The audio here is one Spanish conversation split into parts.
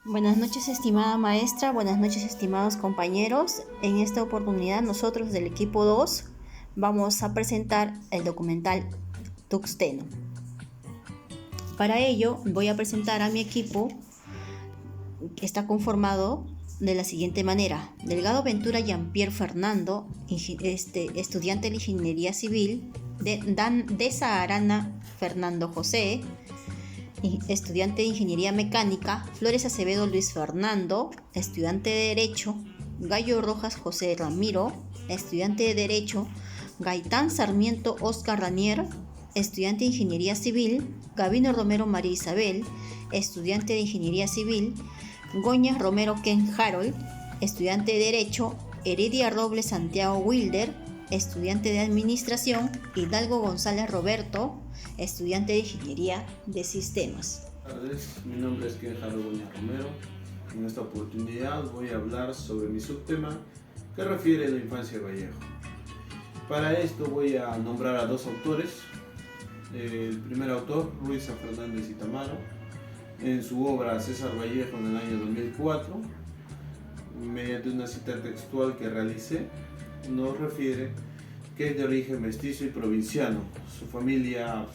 Buenas noches, estimada maestra, buenas noches, estimados compañeros. En esta oportunidad nosotros del equipo 2 vamos a presentar el documental Tuxteno. Para ello voy a presentar a mi equipo, que está conformado de la siguiente manera: Delgado Ventura Jean-Pierre Fernando, estudiante de Ingeniería Civil; de Saharana Fernando José, estudiante de Ingeniería Mecánica; Flores Acevedo Luis Fernando, estudiante de Derecho; Gallo Rojas José Ramiro, estudiante de Derecho; Gaitán Sarmiento Oscar Ranier, estudiante de Ingeniería Civil; Gabino Romero María Isabel, estudiante de Ingeniería Civil; Goñas Romero Ken Harold, estudiante de Derecho; Heredia Robles Santiago Wilder, estudiante de Administración; Hidalgo González Roberto, estudiante de Ingeniería de Sistemas. Buenas tardes, mi nombre es Kenjaro Goña Romero. En esta oportunidad voy a hablar sobre mi subtema que refiere a la infancia de Vallejo. Para esto voy a nombrar a dos autores. El primer autor, Ruiz San Fernández y Tamaro, en su obra César Vallejo en el año 2004, mediante una cita textual que realicé, nos refiere que es de origen mestizo y provinciano. Su familia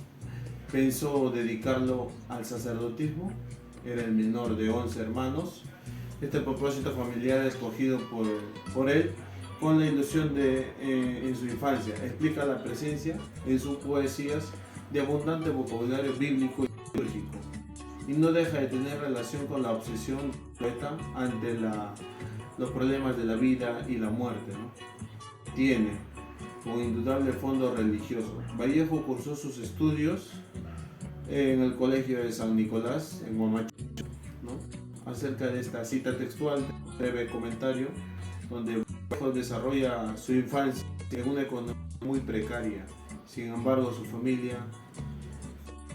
pensó dedicarlo al sacerdotismo, era el menor de 11 hermanos. Este propósito familiar escogido por él con la ilusión de en su infancia explica la presencia en sus poesías de abundante vocabulario bíblico y litúrgico, y no deja de tener relación con la obsesión del poeta ante los problemas de la vida y la muerte, ¿no? Tiene un indudable fondo religioso. Vallejo cursó sus estudios en el colegio de San Nicolás, en Huamachuco, ¿no? Acerca de esta cita textual, breve comentario, donde Vallejo desarrolla su infancia en una economía muy precaria. Sin embargo, su familia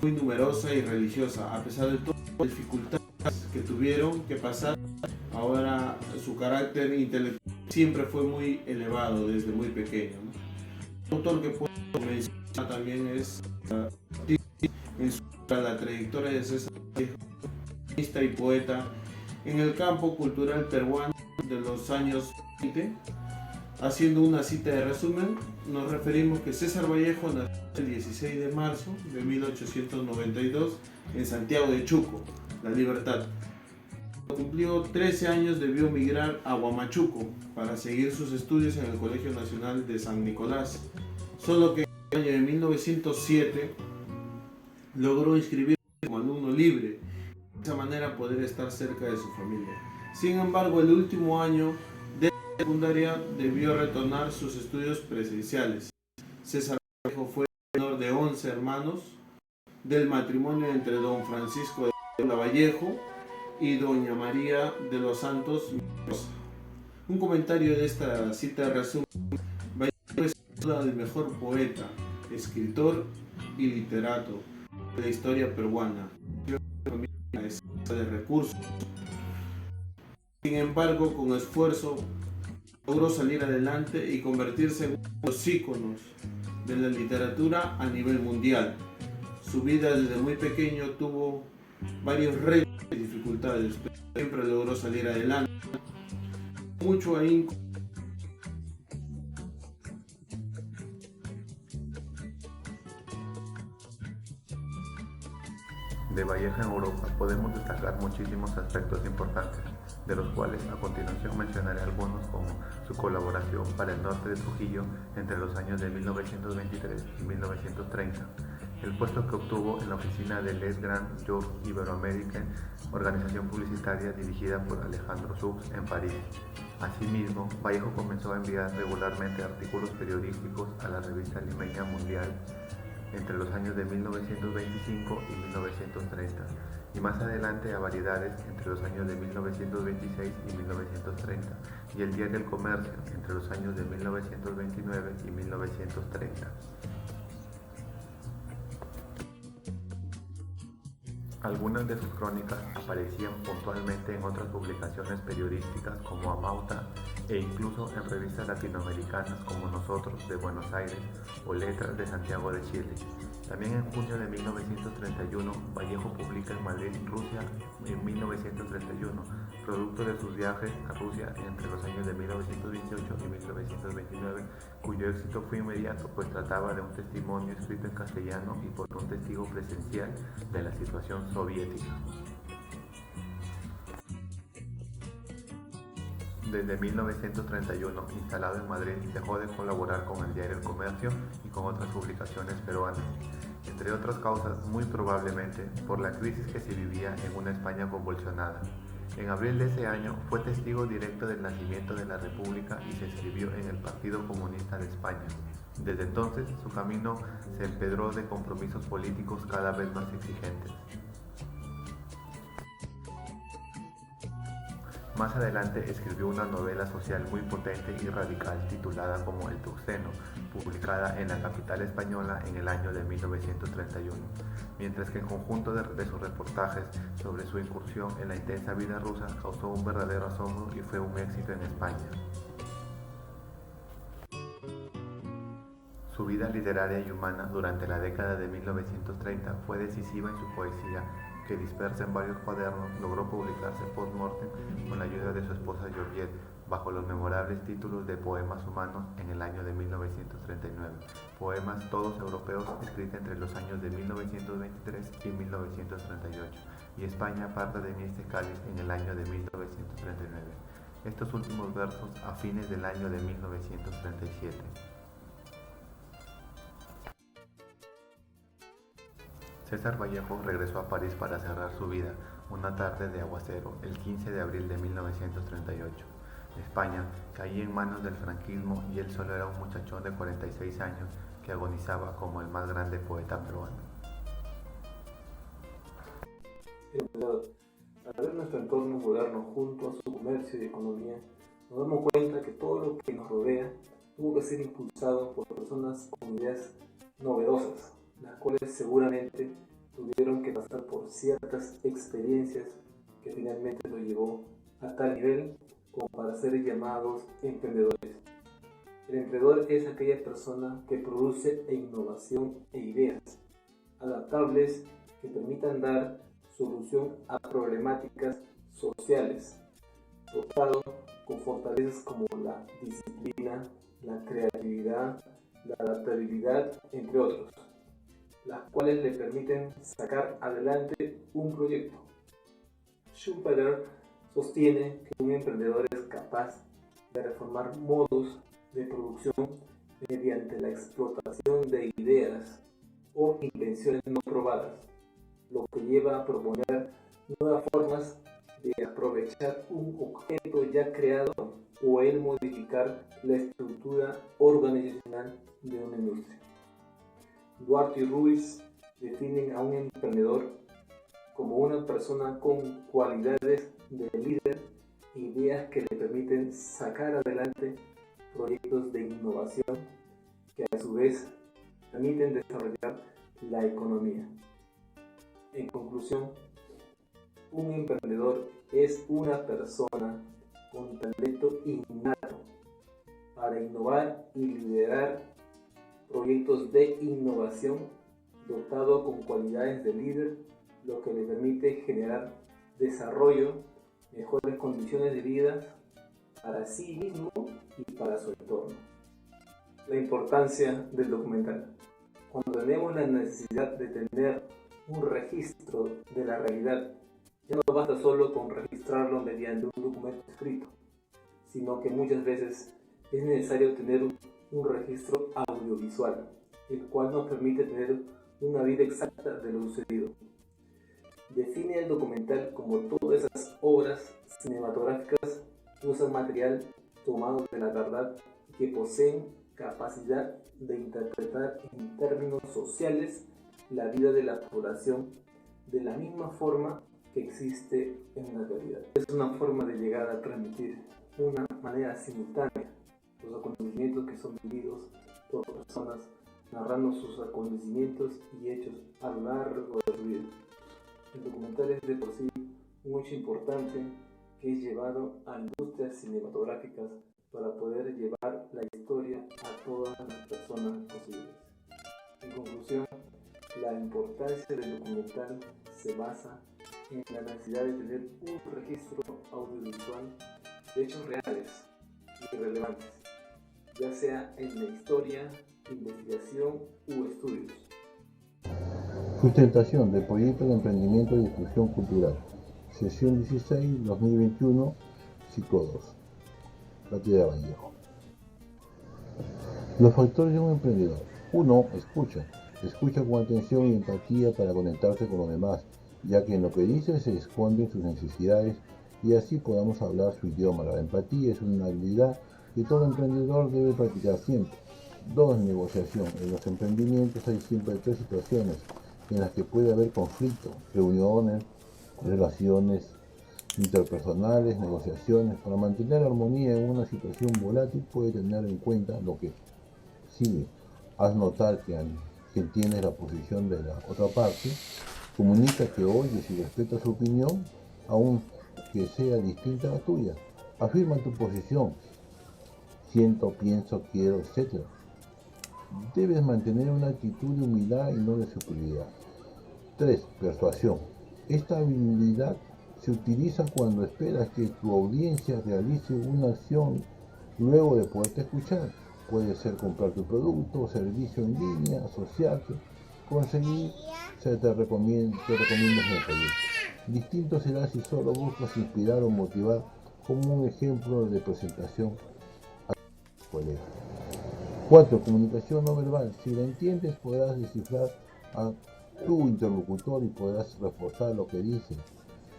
muy numerosa y religiosa. A pesar de todas las dificultades que tuvieron que pasar, ahora su carácter intelectual siempre fue muy elevado desde muy pequeño, ¿no? Un autor que puedo mencionar también es en la trayectoria de César Vallejo, y poeta en el campo cultural peruano de los años 20. Haciendo una cita de resumen, nos referimos que César Vallejo nació el 16 de marzo de 1892 en Santiago de Chuco, La Libertad. Cuando cumplió 13 años debió migrar a Huamachuco para seguir sus estudios en el Colegio Nacional de San Nicolás, solo que en el año de 1907 logró inscribirse como alumno libre, de esa manera poder estar cerca de su familia. Sin embargo, el último año de secundaria debió retornar sus estudios presenciales. César Vallejo fue el menor de 11 hermanos del matrimonio entre don Francisco de Vallejo y doña María de los Santos Mendoza. Un comentario de esta cita de resumen: Vallejo es el mejor poeta, escritor y literato de la historia peruana. De recursos. Sin embargo, con esfuerzo logró salir adelante y convertirse en uno de los íconos de la literatura a nivel mundial. Su vida desde muy pequeño tuvo varios retos y dificultades, pero siempre logró salir adelante. Mucho ahínco De Vallejo en Europa podemos destacar muchísimos aspectos importantes, de los cuales a continuación mencionaré algunos, como su colaboración para el norte de Trujillo entre los años de 1923 y 1930, el puesto que obtuvo en la oficina de Les Grands Jours Iberoaméricains, organización publicitaria dirigida por Alejandro Sux en París. Asimismo, Vallejo comenzó a enviar regularmente artículos periodísticos a la revista limeña Mundial entre los años de 1925 y 1930, y más adelante a Variedades entre los años de 1926 y 1930, y el Diario El Comercio entre los años de 1929 y 1930. Algunas de sus crónicas aparecían puntualmente en otras publicaciones periodísticas como Amauta, e incluso en revistas latinoamericanas como Nosotros de Buenos Aires o Letras de Santiago de Chile. También en junio de 1931, Vallejo publica en Madrid, Rusia, en 1931, producto de sus viajes a Rusia entre los años de 1918 y 1929, cuyo éxito fue inmediato, pues trataba de un testimonio escrito en castellano y por un testigo presencial de la situación soviética. Desde 1931, instalado en Madrid, dejó de colaborar con el diario El Comercio y con otras publicaciones peruanas, entre otras causas, muy probablemente por la crisis que se vivía en una España convulsionada. En abril de ese año fue testigo directo del nacimiento de la República y se inscribió en el Partido Comunista de España. Desde entonces, su camino se empedró de compromisos políticos cada vez más exigentes. Más adelante escribió una novela social muy potente y radical titulada como El Tuxteno, publicada en la capital española en el año de 1931, mientras que el conjunto de sus reportajes sobre su incursión en la intensa vida rusa causó un verdadero asombro y fue un éxito en España. Su vida literaria y humana durante la década de 1930 fue decisiva en su poesía, que dispersa en varios cuadernos, logró publicarse post-mortem con la ayuda de su esposa Georgette, bajo los memorables títulos de Poemas Humanos en el año de 1939, poemas todos europeos escritos entre los años de 1923 y 1938, y España parte de mi este cáliz en el año de 1939. Estos últimos versos a fines del año de 1937. César Vallejo regresó a París para cerrar su vida una tarde de aguacero el 15 de abril de 1938. España caía en manos del franquismo y él solo era un muchachón de 46 años que agonizaba como el más grande poeta peruano. Al ver nuestro entorno moderno junto a su comercio y economía, nos damos cuenta que todo lo que nos rodea tuvo que ser impulsado por personas con ideas novedosas, las cuales seguramente tuvieron que pasar por ciertas experiencias que finalmente los llevó a tal nivel como para ser llamados emprendedores. El emprendedor es aquella persona que produce innovación e ideas adaptables que permitan dar solución a problemáticas sociales, dotado con fortalezas como la disciplina, la creatividad, la adaptabilidad, entre otros, las cuales le permiten sacar adelante un proyecto. Schumpeter sostiene que un emprendedor es capaz de reformar modos de producción mediante la explotación de ideas o invenciones no probadas, lo que lleva a proponer nuevas formas de aprovechar un objeto ya creado o el modificar la estructura organizacional de una industria. Duarte y Ruiz definen a un emprendedor como una persona con cualidades de líder e ideas que le permiten sacar adelante proyectos de innovación que a su vez permiten desarrollar la economía. En conclusión, un emprendedor es una persona con talento innato para innovar y liderar proyectos de innovación, dotado con cualidades de líder, lo que le permite generar desarrollo, mejores condiciones de vida para sí mismo y para su entorno. La importancia del documental. Cuando tenemos la necesidad de tener un registro de la realidad, ya no basta solo con registrarlo mediante un documento escrito, sino que muchas veces es necesario tener un registro audiovisual, el cual nos permite tener una vida exacta de lo sucedido. Define el documental como todas esas obras cinematográficas que usan material tomado de la verdad y que poseen capacidad de interpretar en términos sociales la vida de la población de la misma forma que existe en la realidad. Es una forma de llegar a transmitir de una manera simultánea los acontecimientos que son vividos por personas, narrando sus acontecimientos y hechos a lo largo de su vida. El documental es de por sí un hecho importante que es llevado a industrias cinematográficas para poder llevar la historia a todas las personas posibles. En conclusión, La importancia del documental se basa en la necesidad de tener un registro audiovisual de hechos reales y relevantes, ya sea en la historia, investigación u estudios. Sustentación del proyecto de emprendimiento y difusión cultural. Sesión 16, 2021, Ciclo 2. Cátedra Vallejo. Los factores de un emprendedor. 1. Escucha. Escucha con atención y empatía para conectarse con los demás, ya que en lo que dice se esconden sus necesidades y así podamos hablar su idioma. La empatía es una habilidad que todo emprendedor debe practicar siempre. 2. Negociación. En los emprendimientos hay siempre 3 situaciones en las que puede haber conflicto: reuniones, relaciones interpersonales, negociaciones. Para mantener armonía en una situación volátil puede tener en cuenta lo que sigue. Haz notar que entiendes la posición de la otra parte, comunica que oyes y respetas su opinión, aunque sea distinta a la tuya. Afirma tu posición: siento, pienso, quiero, etc. Debes mantener una actitud de humildad y no de superioridad. 3. Persuasión. Esta habilidad se utiliza cuando esperas que tu audiencia realice una acción luego de poderte escuchar. Puede ser comprar tu producto o servicio en línea, asociarte, conseguir, te recomiendas en el proyecto. Distinto será si solo buscas inspirar o motivar, como un ejemplo de presentación a tu colega. 4. Comunicación no verbal. Si la entiendes, podrás descifrar a tu interlocutor y podrás reforzar lo que dice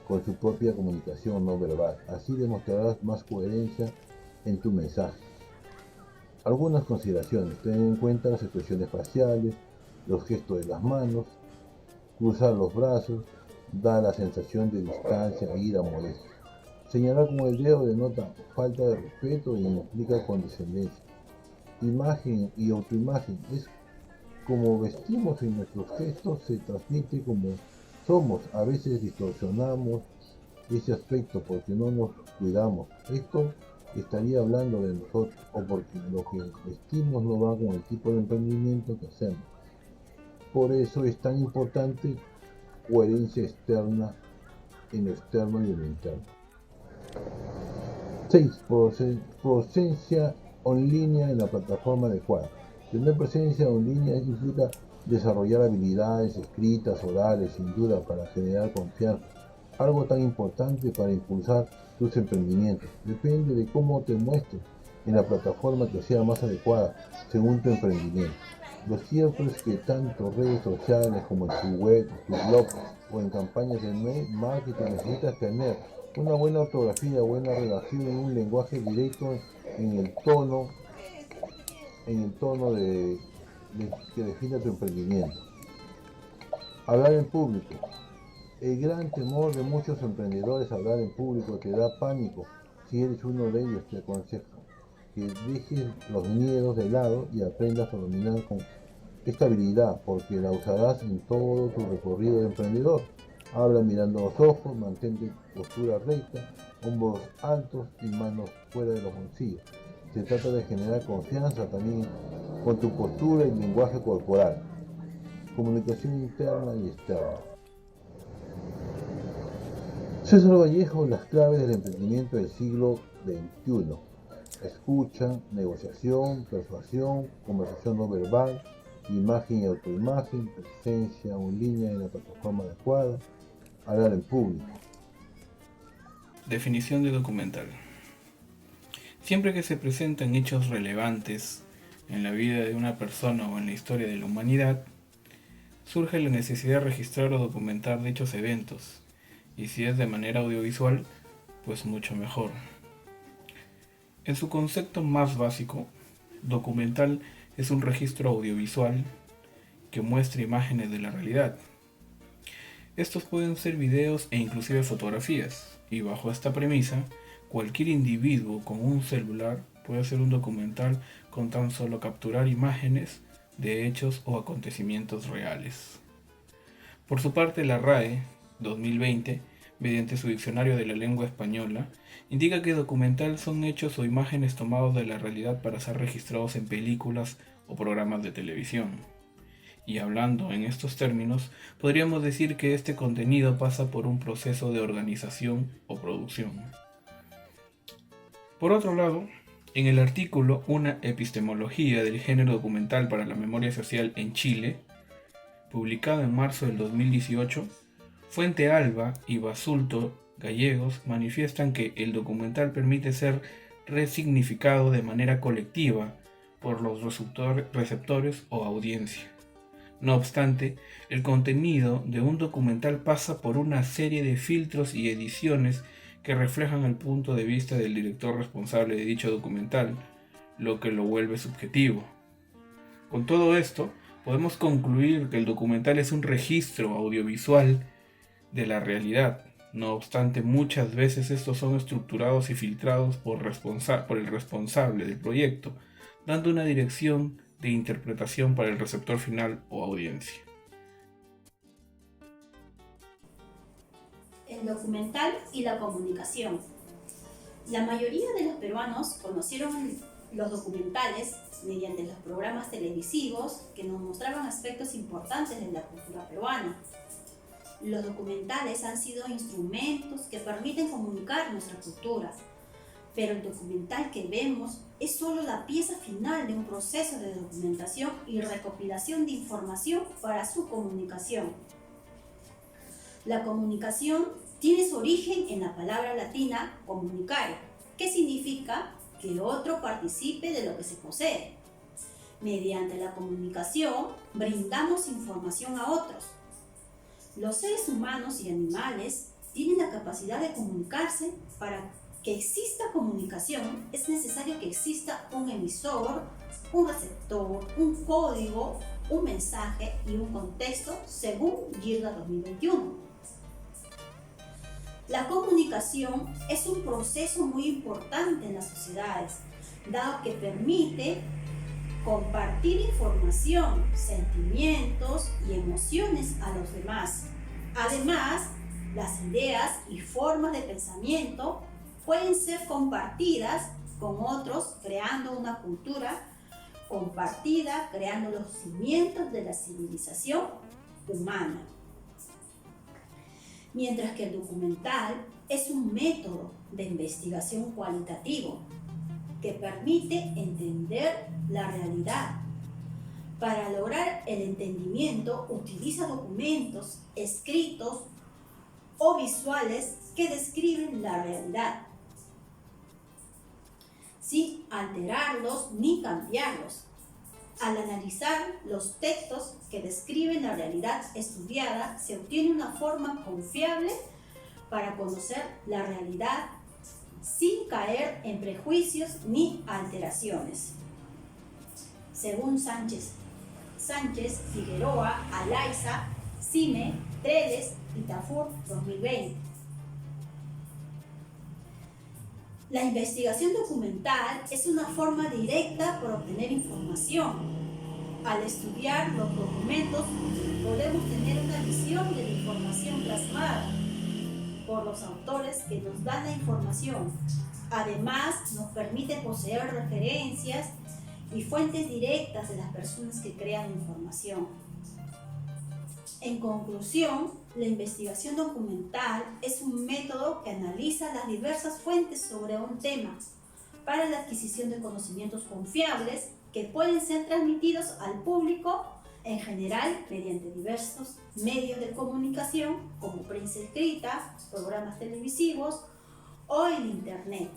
con su propia comunicación no verbal. Así demostrarás más coherencia en tu mensaje. Algunas consideraciones. Ten en cuenta las expresiones faciales, los gestos de las manos, cruzar los brazos, da la sensación de distancia, ira, molestia. Señalar con el dedo denota falta de respeto y implica condescendencia. Imagen y autoimagen. Es como vestimos y nuestros gestos se transmite como somos. A veces distorsionamos ese aspecto porque no nos cuidamos. Esto estaría hablando de nosotros o porque lo que vestimos no va con el tipo de emprendimiento que hacemos. Por eso es tan importante coherencia externa en lo externo y en lo interno. 6. Presencia en línea en la plataforma adecuada. Tener presencia en línea implica desarrollar habilidades escritas, orales, sin duda, para generar confianza. Algo tan importante para impulsar tus emprendimientos. Depende de cómo te muestres en la plataforma que sea más adecuada según tu emprendimiento. Lo cierto es que tanto redes sociales como en tu web, tu blog o en campañas de marketing necesitas tener una buena ortografía, buena redacción y un lenguaje directo en el tono que define tu emprendimiento. Hablar en público. El gran temor de muchos emprendedores a hablar en público te da pánico. Si eres uno de ellos, te aconsejo que dejes los miedos de lado y aprendas a dominar con esta habilidad, porque la usarás en todo tu recorrido de emprendedor. Habla mirando los ojos, mantente postura recta, hombros altos y manos fuera de los bolsillos. Se trata de generar confianza también con tu postura y lenguaje corporal. Comunicación interna y externa. César Vallejo, las claves del emprendimiento del siglo XXI. Escucha, negociación, persuasión, conversación no verbal, imagen y autoimagen, presencia en línea en la plataforma adecuada, hablar en público. Definición de documental. Siempre que se presentan hechos relevantes en la vida de una persona o en la historia de la humanidad, surge la necesidad de registrar o documentar dichos eventos, y si es de manera audiovisual, pues mucho mejor. En su concepto más básico, documental es un registro audiovisual que muestra imágenes de la realidad. Estos pueden ser videos e inclusive fotografías, y bajo esta premisa, cualquier individuo con un celular puede hacer un documental con tan solo capturar imágenes de hechos o acontecimientos reales. Por su parte, la RAE 2020, mediante su diccionario de la lengua española, indica que documental son hechos o imágenes tomados de la realidad para ser registrados en películas o programas de televisión. Y hablando en estos términos, podríamos decir que este contenido pasa por un proceso de organización o producción. Por otro lado, en el artículo Una epistemología del género documental para la memoria social en Chile, publicado en marzo del 2018, Fuente Alba y Basulto Gallegos manifiestan que el documental permite ser resignificado de manera colectiva por los receptores o audiencia. No obstante, el contenido de un documental pasa por una serie de filtros y ediciones que reflejan el punto de vista del director responsable de dicho documental, lo que lo vuelve subjetivo. Con todo esto, podemos concluir que el documental es un registro audiovisual de la realidad. No obstante, muchas veces estos son estructurados y filtrados por el responsable del proyecto, dando una dirección de interpretación para el receptor final o audiencia. El documental y la comunicación. La mayoría de los peruanos conocieron los documentales mediante los programas televisivos que nos mostraban aspectos importantes de la cultura peruana. Los documentales han sido instrumentos que permiten comunicar nuestra cultura, pero el documental que vemos es solo la pieza final de un proceso de documentación y recopilación de información para su comunicación. La comunicación tiene su origen en la palabra latina comunicare, que significa que otro participe de lo que se posee. Mediante la comunicación brindamos información a otros. Los seres humanos y animales tienen la capacidad de comunicarse. Para que exista comunicación es necesario que exista un emisor, un receptor, un código, un mensaje y un contexto según GIRDA 2021. La comunicación es un proceso muy importante en las sociedades, dado que permite compartir información, sentimientos y emociones a los demás. Además, las ideas y formas de pensamiento pueden ser compartidas con otros, creando una cultura compartida, creando los cimientos de la civilización humana. Mientras que el documental es un método de investigación cualitativo que permite entender la realidad. Para lograr el entendimiento, utiliza documentos escritos o visuales que describen la realidad, sin alterarlos ni cambiarlos. Al analizar los textos que describen la realidad estudiada, se obtiene una forma confiable para conocer la realidad sin caer en prejuicios ni alteraciones. Según Sánchez, Figueroa, Alaiza, Cime, Tredes y Tafur 2020. La investigación documental es una forma directa para obtener información. Al estudiar los documentos, podemos tener una visión de la información plasmada por los autores que nos dan la información. Además, nos permite poseer referencias y fuentes directas de las personas que crean información. En conclusión, la investigación documental es un método que analiza las diversas fuentes sobre un tema para la adquisición de conocimientos confiables que pueden ser transmitidos al público en general mediante diversos medios de comunicación como prensa escrita, programas televisivos o el Internet.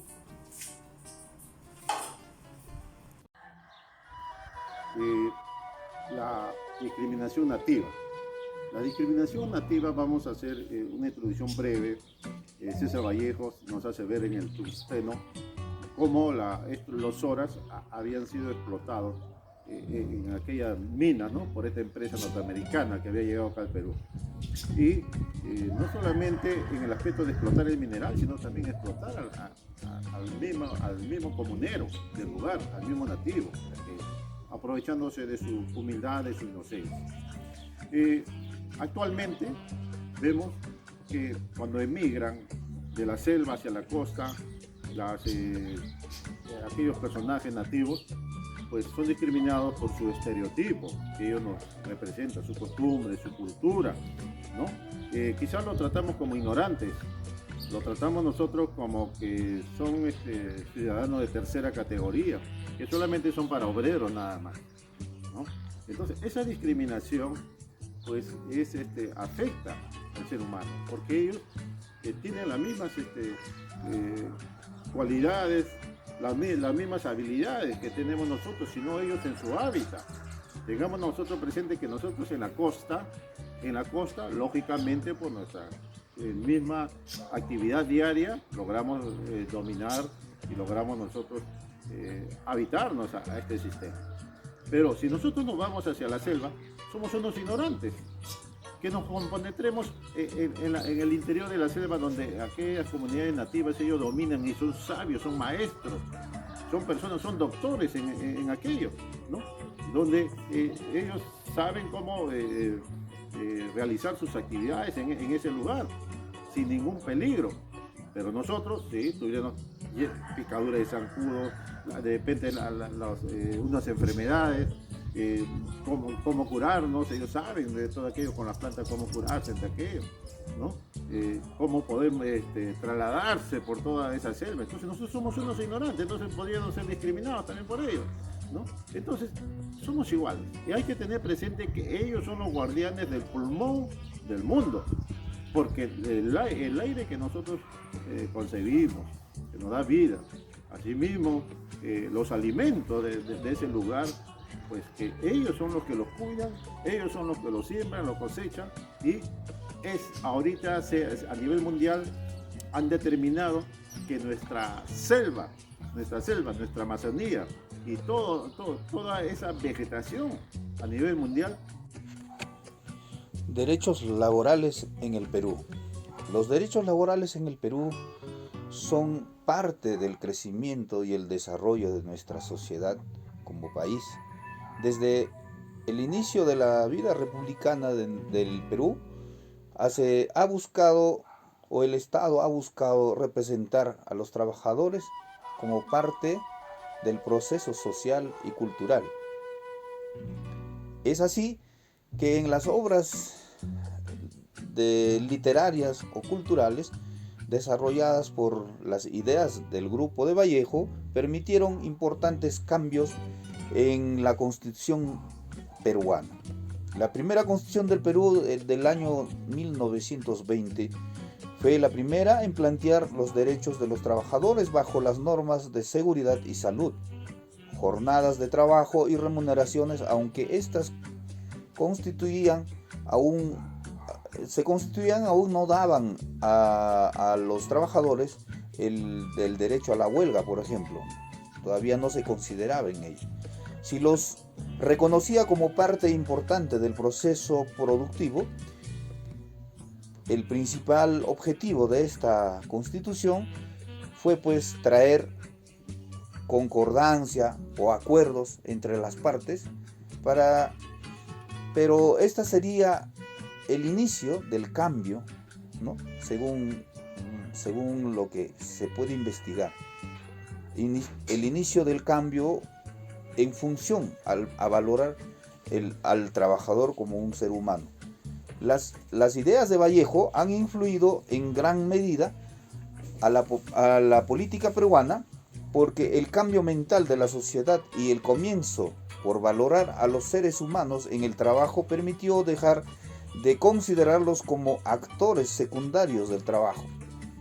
La discriminación nativa. La discriminación nativa, vamos a hacer una introducción breve. César Vallejos nos hace ver en el Tuxteno cómo los Zoras habían sido explotados en aquella mina, ¿no?, por esta empresa norteamericana que había llegado acá al Perú. Y no solamente en el aspecto de explotar el mineral, sino también explotar al mismo comunero del lugar, al mismo nativo, aprovechándose de su humildad, de su inocencia. Actualmente vemos que cuando emigran de la selva hacia la costa, aquellos personajes nativos pues son discriminados por su estereotipo, que ellos nos representan, su costumbre, su cultura, ¿no? Quizás lo tratamos como ignorantes, lo tratamos nosotros como que son ciudadanos de tercera categoría, que solamente son para obreros nada más, ¿no? Entonces, esa discriminación, pues, afecta al ser humano, porque ellos tienen las mismas cualidades, las mismas habilidades que tenemos nosotros, sino ellos en su hábitat. Tengamos nosotros presente que nosotros en la costa, lógicamente por nuestra misma actividad diaria, logramos dominar y logramos nosotros habitarnos a este sistema. Pero si nosotros nos vamos hacia la selva, somos unos ignorantes, que nos compenetremos en el interior de la selva, donde aquellas comunidades nativas, ellos dominan y son sabios, son maestros, son personas, son doctores en aquello, ¿no? Donde ellos saben cómo realizar sus actividades en ese lugar, sin ningún peligro. Pero nosotros, sí, tuvimos picadura de zancudo, de repente unas enfermedades, cómo curarnos, ellos saben de todo aquello con las plantas, cómo curarse de aquello, ¿no? Cómo poder trasladarse por toda esa selva. Entonces nosotros somos unos ignorantes, entonces podríamos ser discriminados también por ellos, ¿no? Entonces somos iguales y hay que tener presente que ellos son los guardianes del pulmón del mundo, porque el aire que nosotros concebimos, que nos da vida, asimismo los alimentos de ese lugar, pues que ellos son los que los cuidan, ellos son los que los siembran, los cosechan, y ahorita a nivel mundial han determinado que nuestra selva, nuestra Amazonía y toda esa vegetación a nivel mundial. Derechos laborales en el Perú. Los derechos laborales en el Perú son parte del crecimiento y el desarrollo de nuestra sociedad como país. Desde el inicio de la vida republicana del Perú, el Estado ha buscado representar a los trabajadores como parte del proceso social y cultural. Es así que en las obras literarias o culturales desarrolladas por las ideas del Grupo de Vallejo permitieron importantes cambios en la Constitución peruana. La primera Constitución del Perú del año 1920 fue la primera en plantear los derechos de los trabajadores bajo las normas de seguridad y salud, jornadas de trabajo y remuneraciones, aunque estas aún no daban a los trabajadores el derecho a la huelga, por ejemplo. Todavía no se consideraba en ello. Si los reconocía como parte importante del proceso productivo, el principal objetivo de esta Constitución fue pues traer concordancia o acuerdos entre las partes pero esta sería el inicio del cambio, ¿no? Según lo que se puede investigar. El inicio del cambio en función a valorar al trabajador como un ser humano. Las ideas de Vallejo han influido en gran medida a la política peruana, porque el cambio mental de la sociedad y el comienzo por valorar a los seres humanos en el trabajo permitió dejar de considerarlos como actores secundarios del trabajo,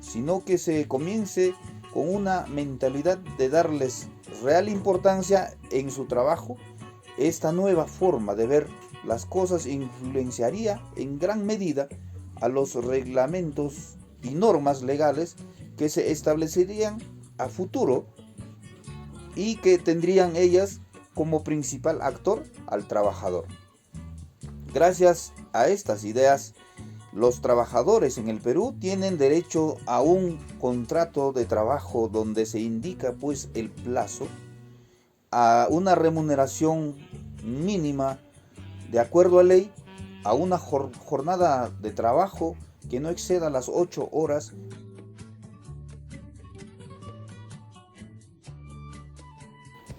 sino que se comience con una mentalidad de darles real importancia en su trabajo. Esta nueva forma de ver las cosas influenciaría en gran medida a los reglamentos y normas legales que se establecerían a futuro y que tendrían ellas como principal actor al trabajador. Gracias a estas ideas, los trabajadores en el Perú tienen derecho a un contrato de trabajo donde se indica pues el plazo, a una remuneración mínima de acuerdo a ley, a una jornada de trabajo que no exceda las 8 horas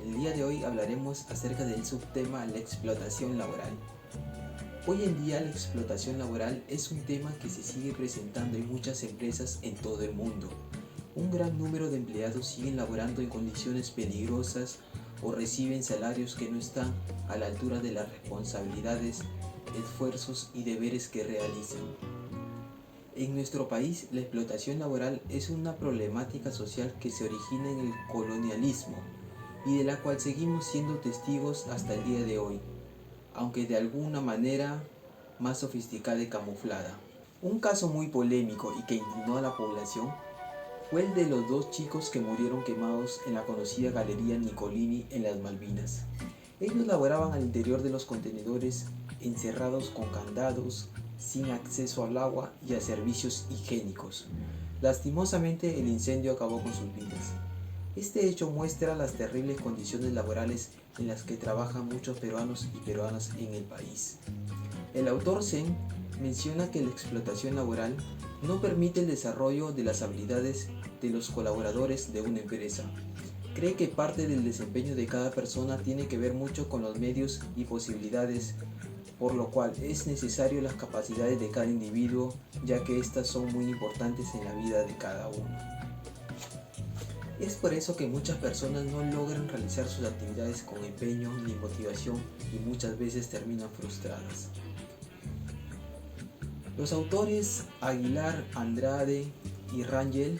El día de hoy hablaremos acerca del subtema la explotación laboral. Hoy en día la explotación laboral es un tema que se sigue presentando en muchas empresas en todo el mundo. Un gran número de empleados siguen laborando en condiciones peligrosas o reciben salarios que no están a la altura de las responsabilidades, esfuerzos y deberes que realizan. En nuestro país, la explotación laboral es una problemática social que se origina en el colonialismo y de la cual seguimos siendo testigos hasta el día de hoy, aunque de alguna manera más sofisticada y camuflada. Un caso muy polémico y que indignó a la población fue el de los 2 chicos que murieron quemados en la conocida Galería Nicolini en las Malvinas. Ellos laboraban al interior de los contenedores, encerrados con candados, sin acceso al agua y a servicios higiénicos. Lastimosamente, el incendio acabó con sus vidas. Este hecho muestra las terribles condiciones laborales en las que trabajan muchos peruanos y peruanas en el país. El autor Zen menciona que la explotación laboral no permite el desarrollo de las habilidades de los colaboradores de una empresa. Cree que parte del desempeño de cada persona tiene que ver mucho con los medios y posibilidades, por lo cual es necesario las capacidades de cada individuo, ya que estas son muy importantes en la vida de cada uno. Es por eso que muchas personas no logran realizar sus actividades con empeño ni motivación y muchas veces terminan frustradas. Los autores Aguilar, Andrade y Rangel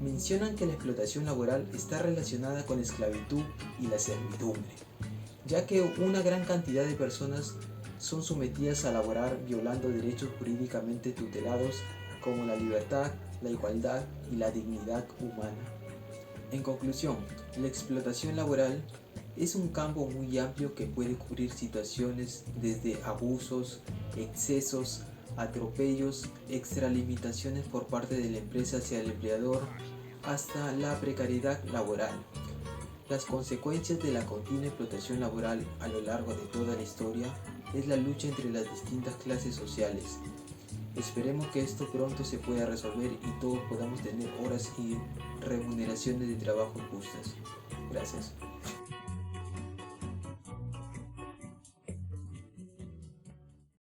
mencionan que la explotación laboral está relacionada con la esclavitud y la servidumbre, ya que una gran cantidad de personas son sometidas a laborar violando derechos jurídicamente tutelados como la libertad, la igualdad y la dignidad humana. En conclusión, la explotación laboral es un campo muy amplio que puede cubrir situaciones desde abusos, excesos, atropellos, extralimitaciones por parte de la empresa hacia el empleador, hasta la precariedad laboral. Las consecuencias de la continua explotación laboral a lo largo de toda la historia es la lucha entre las distintas clases sociales. Esperemos que esto pronto se pueda resolver y todos podamos tener horas y remuneraciones de trabajo justas. Gracias.